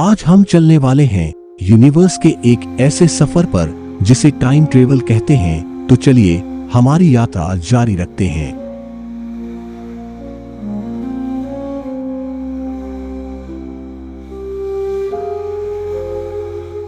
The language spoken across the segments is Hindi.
आज हम चलने वाले हैं यूनिवर्स के एक ऐसे सफर पर जिसे टाइम ट्रेवल कहते हैं। तो चलिए हमारी यात्रा जारी रखते हैं।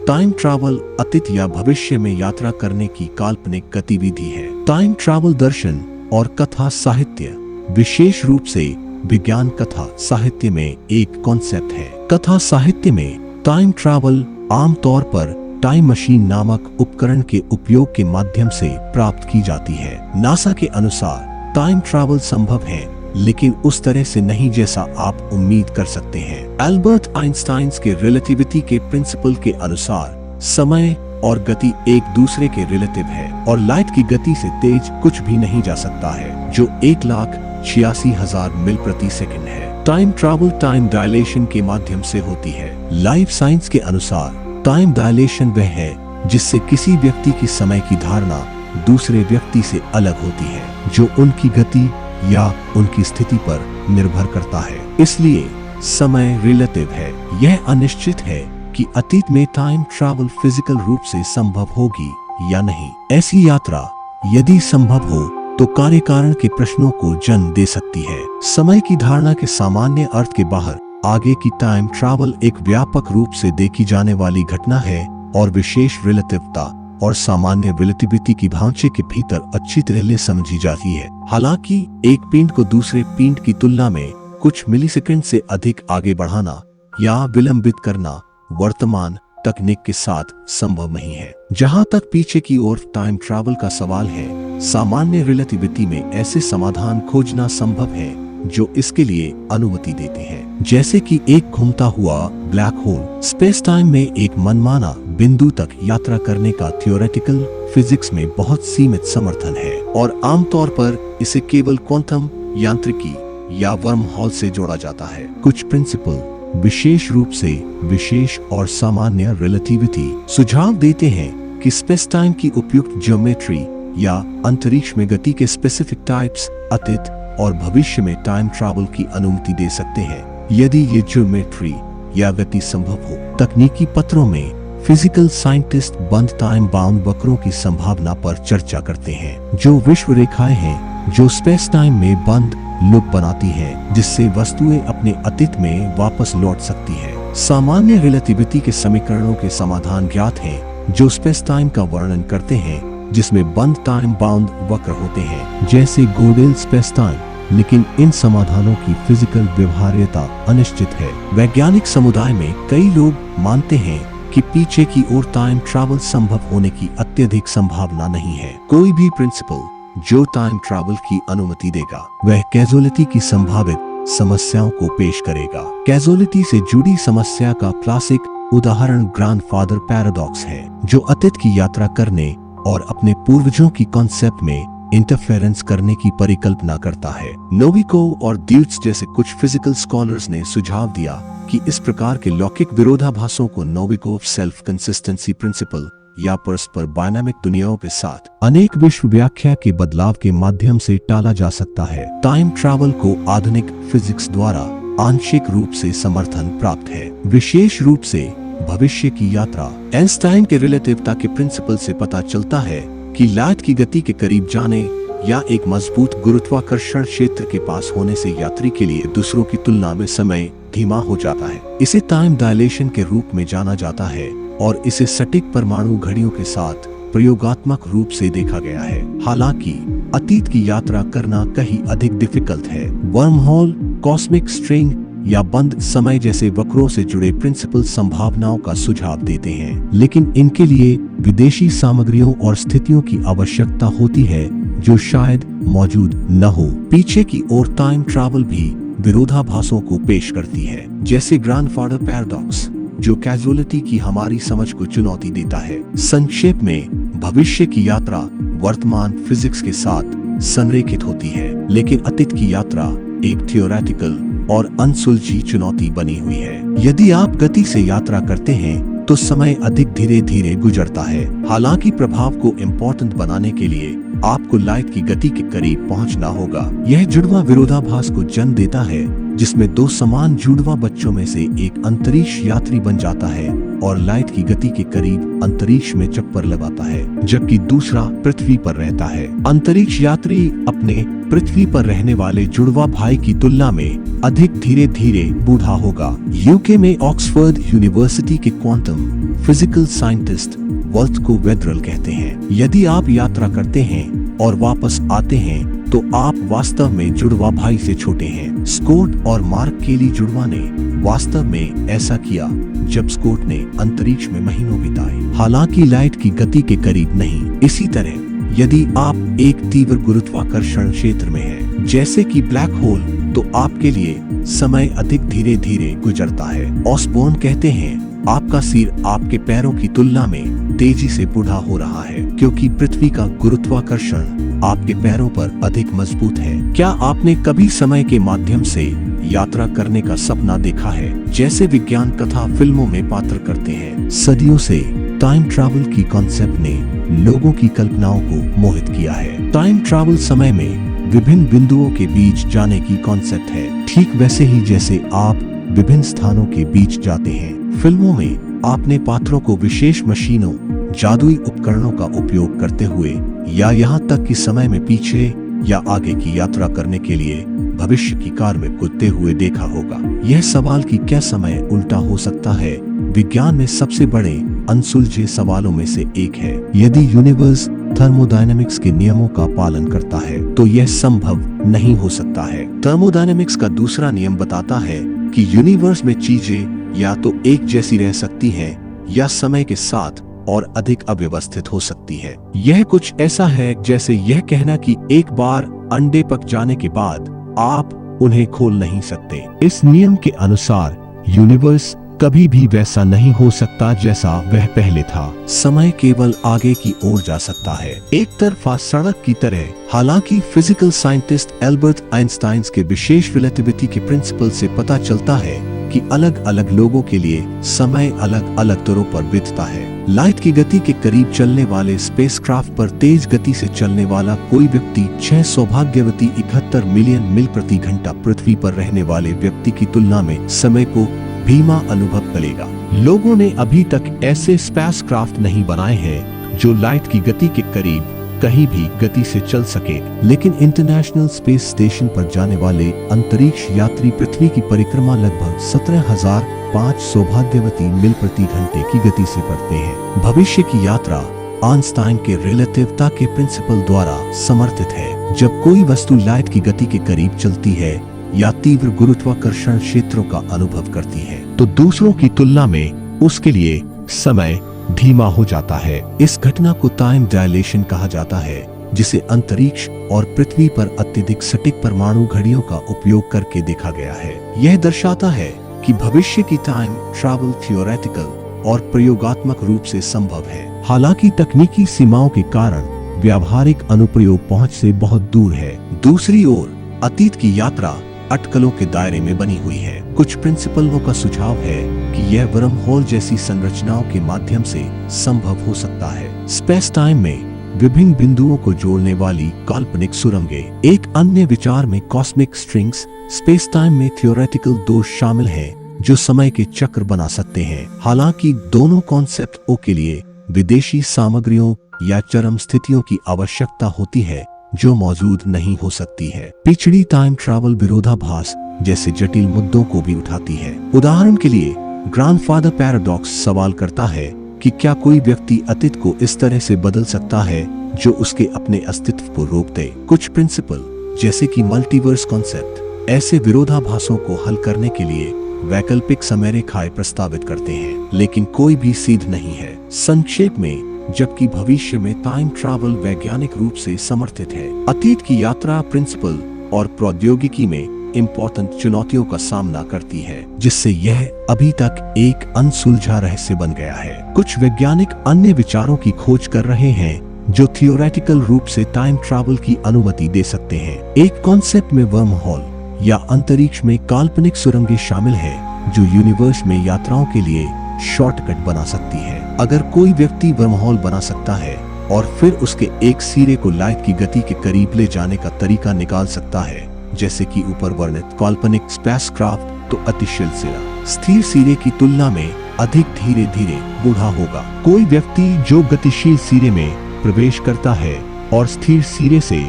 टाइम ट्रैवल अतीत या भविष्य में यात्रा करने की काल्पनिक गतिविधि है। टाइम ट्रैवल दर्शन और कथा साहित्य, विशेष रूप से विज्ञान कथा साहित्य में एक कॉन्सेप्ट है। कथा साहित्य में टाइम ट्रैवल आमतौर पर टाइम मशीन नामक उपकरण के उपयोग के माध्यम से प्राप्त की जाती है। नासा के अनुसार टाइम ट्रैवल संभव है, लेकिन उस तरह से नहीं जैसा आप उम्मीद कर सकते हैं। एल्बर्ट आइंस्टाइन के रिलेटिविटी के प्रिंसिपल के अनुसार समय और गति एक दूसरे के रिलेटिव है और लाइट की गति से तेज कुछ भी नहीं जा सकता है, जो 1,86,000 मील प्रति सेकंड है। टाइम ट्रैवल टाइम डायलेशन के माध्यम से होती है। लाइफ साइंस के अनुसार टाइम डायलेशन वह है जिससे किसी व्यक्ति की समय की धारणा दूसरे व्यक्ति से अलग होती है, जो उनकी गति या उनकी स्थिति पर निर्भर करता है। इसलिए समय रिलेटिव है। यह अनिश्चित है कि अतीत में टाइम ट्रैवल फिजिकल रूप से संभव होगी या नहीं। ऐसी यात्रा यदि संभव हो तो कार्य कारण के प्रश्नों को जन्म दे सकती है। समय की धारणा के सामान्य अर्थ के बाहर आगे की टाइम ट्रैवल एक व्यापक रूप से देखी जाने वाली घटना है और विशेष रिलेटिविटी और सामान्य रिलेटिविटी की ढांचे के भीतर अच्छी तरह समझी जाती है। हालांकि एक पिंड को दूसरे पिंड की तुलना में कुछ मिलीसेकंड से अधिक आगे बढ़ाना या विलंबित करना वर्तमान तकनीक के साथ संभव नहीं है। जहां तक पीछे की ओर टाइम ट्रैवल का सवाल है, सामान्य रिलेटिविटी में ऐसे समाधान खोजना संभव है जो इसके लिए अनुमति देते हैं, जैसे कि एक घूमता हुआ ब्लैक होल। स्पेस टाइम में एक मनमाना बिंदु तक यात्रा करने का थियोरेटिकल फिजिक्स में बहुत सीमित समर्थन है और आमतौर पर इसे केवल क्वांटम यांत्रिकी या वर्म हॉल से जोड़ा जाता है। कुछ प्रिंसिपल विशेष रूप से विशेष और सामान्य रिलेटिविटी सुझाव देते हैं कि स्पेस टाइम की उपयुक्त ज्योमेट्री या अंतरिक्ष में गति के स्पेसिफिक टाइप्स अतीत और भविष्य में टाइम ट्रैवल की अनुमति दे सकते हैं, यदि ये ज्योमेट्री या गति संभव हो। तकनीकी पत्रों में फिजिकल साइंटिस्ट बंद टाइम बाउंड वक्रों की संभावना पर चर्चा करते हैं, जो विश्व रेखाएं हैं जो स्पेस टाइम में बंद लूप बनाती हैं, जिससे वस्तुएं अपने अतीत में वापस लौट सकती है। सामान्य रिलेटिविटी के समीकरणों के समाधान ज्ञात हैं जो स्पेस टाइम का वर्णन करते हैं, जिसमें बंद टाइम बाउंड वक्र होते हैं, जैसे गोडेल स्पेस टाइम। लेकिन इन समाधानों की फिजिकल व्यवहार्यता अनिश्चित है। वैज्ञानिक समुदाय में कई लोग मानते हैं कि पीछे की ओर टाइम ट्रैवल संभव होने की अत्यधिक संभावना नहीं है। कोई भी प्रिंसिपल जो टाइम ट्रैवल की अनुमति देगा वह कैजुअलिटी की संभावित समस्याओं को पेश करेगा। कैजुअलिटी से जुड़ी समस्या का क्लासिक उदाहरण ग्रैंडफादर पैराडॉक्स है, जो अतीत की यात्रा करने और अपने पूर्वजों की कॉन्सेप्ट में इंटरफेरेंस करने की परिकल्पना करता है। नोविकोव और ड्यूट्स जैसे कुछ फिजिकल स्कॉलर्स ने सुझाव दिया कि इस प्रकार के लौकिक विरोधाभासों को नोविकोव सेल्फ कंसिस्टेंसी प्रिंसिपल या परस्पर डायनामिक दुनियाओं के साथ अनेक विश्व व्याख्या के बदलाव के माध्यम से टाला जा सकता है। टाइम ट्रैवल को आधुनिक फिजिक्स द्वारा आंशिक रूप से समर्थन प्राप्त है, विशेष रूप से भविष्य की यात्रा। आइंस्टाइन के रिलेटिविटी के प्रिंसिपल से पता चलता है कि लाइट की गति के करीब जाने या एक मजबूत गुरुत्वाकर्षण क्षेत्र के पास होने से यात्री के लिए दूसरों की तुलना में समय धीमा हो जाता है। इसे टाइम डायलेशन के रूप में जाना जाता है और इसे सटीक परमाणु घड़ियों के साथ प्रयोगात्मक रूप से देखा गया है। हालांकि अतीत की यात्रा करना कहीं अधिक डिफिकल्ट है। वर्म हॉल, कॉस्मिक स्ट्रिंग या बंद समय जैसे वक्रों से जुड़े प्रिंसिपल संभावनाओं का सुझाव देते हैं, लेकिन इनके लिए विदेशी सामग्रियों और स्थितियों की आवश्यकता होती है जो शायद मौजूद न हो। पीछे की ओर टाइम ट्रैवल भी विरोधाभासों को पेश करती है, जैसे ग्रैंडफादर पैराडॉक्स, जो कैजुअलिटी की हमारी समझ को चुनौती देता है। संक्षेप में, भविष्य की यात्रा वर्तमान फिजिक्स के साथ संरेखित होती है, लेकिन अतीत की यात्रा एक थियोरेटिकल और अनसुलझी चुनौती बनी हुई है। यदि आप गति से यात्रा करते हैं तो समय अधिक धीरे धीरे गुजरता है। हालांकि प्रभाव को इम्पोर्टेंट बनाने के लिए आपको लाइट की गति के करीब पहुंचना होगा। यह जुड़वा विरोधाभास को जन्म देता है जिसमें दो समान जुड़वा बच्चों में से एक अंतरिक्ष यात्री बन जाता है और लाइट की गति के करीब अंतरिक्ष में चक्कर लगाता है, जबकि दूसरा पृथ्वी पर रहता है। अंतरिक्ष यात्री अपने पृथ्वी पर रहने वाले जुड़वा भाई की तुलना में अधिक धीरे धीरे बूढ़ा होगा। यूके में ऑक्सफोर्ड यूनिवर्सिटी के क्वांटम फिजिकल साइंटिस्ट वॉल्ट को वेदरल कहते हैं। यदि आप यात्रा करते हैं और वापस आते हैं तो आप वास्तव में जुड़वा भाई से छोटे हैं। स्कॉट और मार्क केली जुड़वा ने वास्तव में ऐसा किया जब स्कॉट ने अंतरिक्ष में महीनों बिताए, हालांकि लाइट की गति के करीब नहीं। इसी तरह यदि आप एक तीव्र गुरुत्वाकर्षण क्षेत्र में हैं, जैसे कि ब्लैक होल, तो आपके लिए समय अधिक धीरे धीरे गुजरता है। ऑसबोर्न कहते हैं आपका सिर आपके पैरों की तुलना में तेजी से बूढ़ा हो रहा है क्योंकि पृथ्वी का गुरुत्वाकर्षण आपके पैरों पर अधिक मजबूत है। क्या आपने कभी समय के माध्यम से यात्रा करने का सपना देखा है, जैसे विज्ञान कथा फिल्मों में पात्र करते हैं? सदियों से टाइम ट्रैवल की कॉन्सेप्ट ने लोगों की कल्पनाओं को मोहित किया है। टाइम ट्रैवल समय में विभिन्न बिंदुओं के बीच जाने की कॉन्सेप्ट है, ठीक वैसे ही जैसे आप विभिन्न स्थानों के बीच जाते हैं। फिल्मों में आपने पात्रों को विशेष मशीनों, जादुई उपकरणों का उपयोग करते हुए या यहाँ तक कि समय में पीछे या आगे की यात्रा करने के लिए भविष्य की कार में कूदते हुए देखा होगा। यह सवाल कि क्या समय उल्टा हो सकता है, विज्ञान में सबसे बड़े अनसुलझे सवालों में से एक है। यदि यूनिवर्स थर्मोडायनेमिक्स के नियमों का पालन करता है तो यह संभव नहीं हो सकता है। थर्मोडायनेमिक्स का दूसरा नियम बताता है कि यूनिवर्स में चीजें या तो एक जैसी रह सकती हैं या समय के साथ और अधिक अव्यवस्थित हो सकती है। यह कुछ ऐसा है जैसे यह कहना कि एक बार अंडे पक जाने के बाद आप उन्हें खोल नहीं सकते। इस नियम के अनुसार यूनिवर्स कभी भी वैसा नहीं हो सकता जैसा वह पहले था। समय केवल आगे की ओर जा सकता है, एक तरफा सड़क की तरह। हालांकि फिजिकल साइंटिस्ट एल्बर्ट आइंस्टाइन के विशेष रिलेटिविटी के प्रिंसिपल से पता चलता है कि अलग अलग लोगों के लिए समय अलग अलग दरों पर बीतता है। लाइट की गति के करीब चलने वाले स्पेसक्राफ्ट पर तेज गति से चलने वाला कोई व्यक्ति 6 सौभाग्यवती 71 मिलियन मील प्रति घंटा पृथ्वी पर रहने वाले व्यक्ति की तुलना में समय को धीमा अनुभव करेगा। लोगों ने अभी तक ऐसे स्पेसक्राफ्ट नहीं बनाए हैं जो लाइट की गति के करीब कहीं भी गति से चल सके, लेकिन इंटरनेशनल स्पेस स्टेशन पर जाने वाले अंतरिक्ष यात्री पृथ्वी की परिक्रमा लगभग 17,005 सौभाग्यवती मील प्रति घंटे की गति से करते हैं। भविष्य की यात्रा आइंस्टाइन के रिलेटिविटी के प्रिंसिपल द्वारा समर्थित है। जब कोई वस्तु लाइट की गति के करीब चलती है या तीव्र गुरुत्वाकर्षण क्षेत्रों का अनुभव करती है तो दूसरों की तुलना में उसके लिए समय धीमा हो जाता है। इस घटना को टाइम डायलेशन कहा जाता है, जिसे अंतरिक्ष और पृथ्वी पर अत्यधिक सटीक परमाणु घड़ियों का उपयोग करके देखा गया है। यह दर्शाता है कि भविष्य की टाइम ट्रैवल थियोरेटिकल और प्रयोगात्मक रूप से संभव है, हालांकि तकनीकी सीमाओं के कारण व्यावहारिक अनुप्रयोग पहुंच से बहुत दूर है। दूसरी ओर अतीत की यात्रा अटकलों के दायरे में बनी हुई है। कुछ प्रिंसिपलों का सुझाव है कि यह वर्म होल जैसी संरचनाओं के माध्यम से संभव हो सकता है। स्पेस टाइम में विभिन्न बिंदुओं को जोड़ने वाली काल्पनिक सुरंगें। एक अन्य विचार में कॉस्मिक स्ट्रिंग्स, स्पेस टाइम में थियोरेटिकल दोष शामिल हैं जो समय के चक्र बना सकते हैं। हालांकि दोनों कॉन्सेप्ट ओ के लिए विदेशी सामग्रियों या चरम स्थितियों की आवश्यकता होती है जो मौजूद नहीं हो सकती है। पिछड़ी टाइम ट्रैवल विरोधाभास जैसे जटिल मुद्दों को भी उठाती है। उदाहरण के लिए ग्रैंडफादर पैराडॉक्स सवाल करता है कि क्या कोई व्यक्ति अतीत को इस तरह से बदल सकता है जो उसके अपने अस्तित्व को रोक दे। कुछ प्रिंसिपल जैसे कि मल्टीवर्स कॉन्सेप्ट ऐसे विरोधाभासों को हल करने के लिए वैकल्पिक समय रेखाएं प्रस्तावित करते हैं, लेकिन कोई भी सिद्ध नहीं है। संक्षेप में, जबकि भविष्य में टाइम ट्रैवल वैज्ञानिक रूप से समर्थित है, अतीत की यात्रा प्रिंसिपल और प्रौद्योगिकी में इम्पोर्टेंट चुनौतियों का सामना करती है, जिससे यह अभी तक एक अनसुलझा रहस्य बन गया है। कुछ वैज्ञानिक अन्य विचारों की खोज कर रहे हैं जो थियोरेटिकल रूप से टाइम ट्रैवल की अनुमति दे सकते हैं। एक कॉन्सेप्ट में वर्म होल या अंतरिक्ष में काल्पनिक सुरंगें शामिल है जो यूनिवर्स में यात्राओं के लिए शॉर्टकट बना सकती है। अगर कोई व्यक्ति वर्महोल बना सकता है और फिर उसके एक सिरे को लाइट की गति के करीब ले जाने का तरीका निकाल सकता है जैसे कि ऊपर वर्णित काल्पनिक स्पेसक्राफ्ट तो अतिशील सिरा स्थिर सिरे की तुलना में अधिक धीरे धीरे बूढ़ा होगा। कोई व्यक्ति जो गतिशील सिरे में प्रवेश करता है और स्थिर सिरे से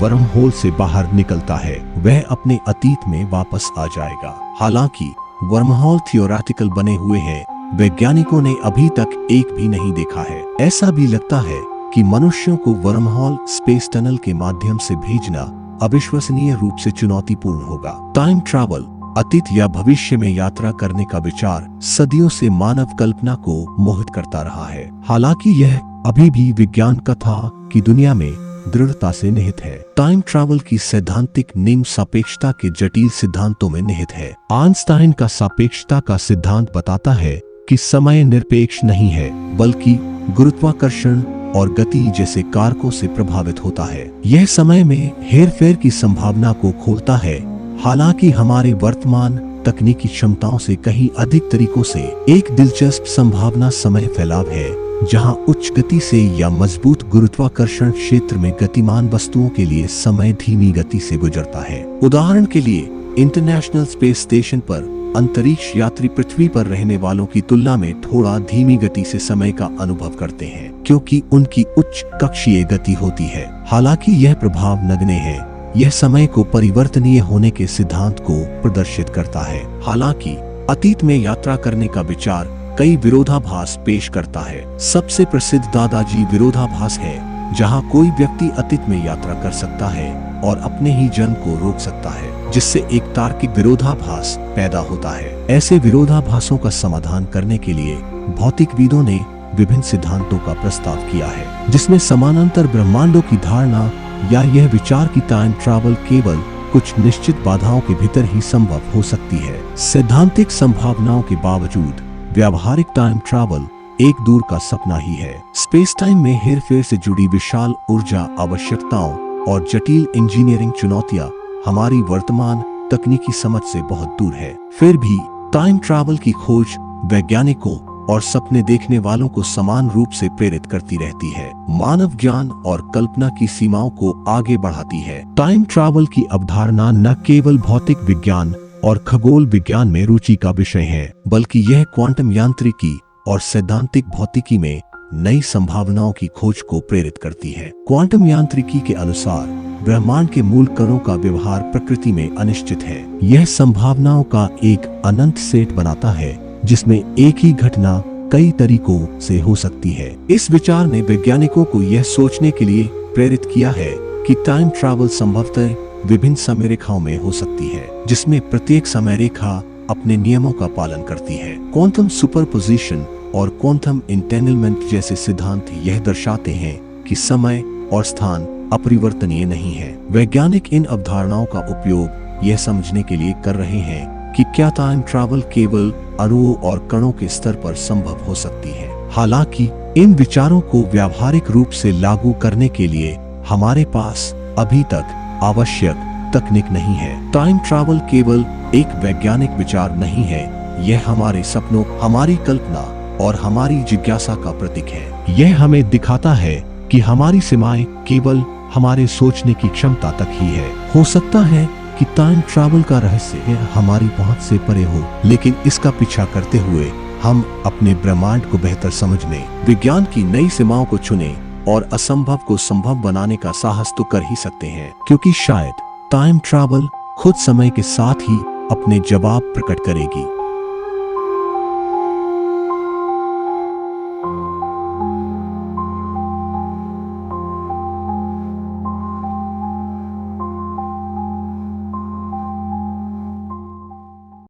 वर्म होल से बाहर निकलता है, वह अपने अतीत में वापस आ जाएगा। हालांकि वर्महोल थियोरेटिकल बने हुए हैं, वैज्ञानिकों ने अभी तक एक भी नहीं देखा है। ऐसा भी लगता है कि मनुष्यों को वर्महोल स्पेस टनल के माध्यम से भेजना अविश्वसनीय रूप से चुनौतीपूर्ण होगा। टाइम ट्रैवल, अतीत या भविष्य में यात्रा करने का विचार सदियों से मानव कल्पना को मोहित करता रहा है। हालांकि यह अभी भी विज्ञान कथा की दुनिया में दृढ़ता से निहित है। टाइम ट्रैवल की सैद्धांतिक नींव सापेक्षता के जटिल सिद्धांतों में निहित है। आइंस्टाइन का सापेक्षता का सिद्धांत बताता है कि समय निरपेक्ष नहीं है, बल्कि गुरुत्वाकर्षण और गति जैसे कारकों से प्रभावित होता है। यह समय में हेरफेर की संभावना को खोलता है। हालांकि हमारे वर्तमान तकनीकी क्षमताओं से कहीं अधिक तरीकों से एक दिलचस्प संभावना समय फैलाव है, जहां उच्च गति से या मजबूत गुरुत्वाकर्षण क्षेत्र में गतिमान वस्तुओं के लिए समय धीमी गति से गुजरता है। उदाहरण के लिए इंटरनेशनल स्पेस स्टेशन पर अंतरिक्ष यात्री पृथ्वी पर रहने वालों की तुलना में थोड़ा धीमी गति से समय का अनुभव करते हैं, क्योंकि उनकी उच्च कक्षीय गति होती है। हालांकि यह प्रभाव नगण्य है, यह समय को परिवर्तनीय होने के सिद्धांत को प्रदर्शित करता है। हालांकि अतीत में यात्रा करने का विचार कई विरोधाभास पेश करता है। सबसे प्रसिद्ध दादाजी विरोधाभास है, जहां कोई व्यक्ति अतीत में यात्रा कर सकता है और अपने ही जन्म को रोक सकता है, जिससे एक तार्किक विरोधाभास पैदा होता है। ऐसे विरोधाभासों का समाधान करने के लिए भौतिकविदों ने विभिन्न सिद्धांतों का प्रस्ताव किया है, जिसमें समानांतर ब्रह्मांडों की धारणा या यह विचार की टाइम ट्रैवल केवल कुछ निश्चित बाधाओं के भीतर ही संभव हो सकती है। सैद्धांतिक संभावनाओं के बावजूद व्यावहारिक टाइम ट्रैवल एक दूर का सपना ही है। स्पेस टाइम में हेरफेर से जुड़ी विशाल ऊर्जा आवश्यकताओं और जटिल इंजीनियरिंग चुनौतियां हमारी वर्तमान तकनीकी समझ से बहुत दूर है। फिर भी टाइम ट्रैवल की खोज वैज्ञानिकों और सपने देखने वालों को समान रूप से प्रेरित करती रहती है, मानव ज्ञान और कल्पना की सीमाओं को आगे बढ़ाती है। टाइम ट्रैवल की अवधारणा न केवल भौतिक विज्ञान और खगोल विज्ञान में रुचि का विषय है, बल्कि यह क्वांटम यांत्रिकी और सैद्धांतिक भौतिकी में नई संभावनाओं की खोज को प्रेरित करती है। क्वांटम यांत्रिकी के अनुसार ब्रह्मांड के मूल कणों का व्यवहार प्रकृति में अनिश्चित है। यह संभावनाओं का एक अनंत सेट बनाता है, जिसमें एक ही घटना कई तरीकों से हो सकती है। इस विचार ने वैज्ञानिकों को यह सोचने के लिए प्रेरित किया है कि टाइम ट्रैवल संभवतः विभिन्न समय रेखाओं में हो सकती है, जिसमें प्रत्येक समय रेखा अपने नियमों का पालन करती है। क्वांटम सुपरपोजिशन और क्वांटम इंटेंगलमेंट जैसे सिद्धांत यह दर्शाते हैं कि समय और स्थान अपरिवर्तनीय नहीं है। वैज्ञानिक इन अवधारणाओं का उपयोग यह समझने के लिए कर रहे हैं कि क्या टाइम ट्रैवल केवल अणुओं और कणों के स्तर पर संभव हो सकती है। हालांकि इन विचारों को व्यावहारिक रूप से लागू करने के लिए हमारे पास अभी तक आवश्यक तकनीक नहीं है। टाइम ट्रैवल केवल एक वैज्ञानिक विचार नहीं है, यह हमारे सपनों, हमारी कल्पना और हमारी जिज्ञासा का प्रतीक है। यह हमें दिखाता है कि हमारी सीमाएं केवल हमारे सोचने की क्षमता तक ही है। हो सकता है कि टाइम ट्रैवल का रहस्य हमारी पहुंच से परे हो, लेकिन इसका पीछा करते हुए हम अपने ब्रह्मांड को बेहतर समझने, विज्ञान की नई सीमाओं को चुने और असंभव को संभव बनाने का साहस तो कर ही सकते हैं, क्योंकि शायद टाइम ट्रैवल खुद समय के साथ ही अपने जवाब प्रकट करेगी।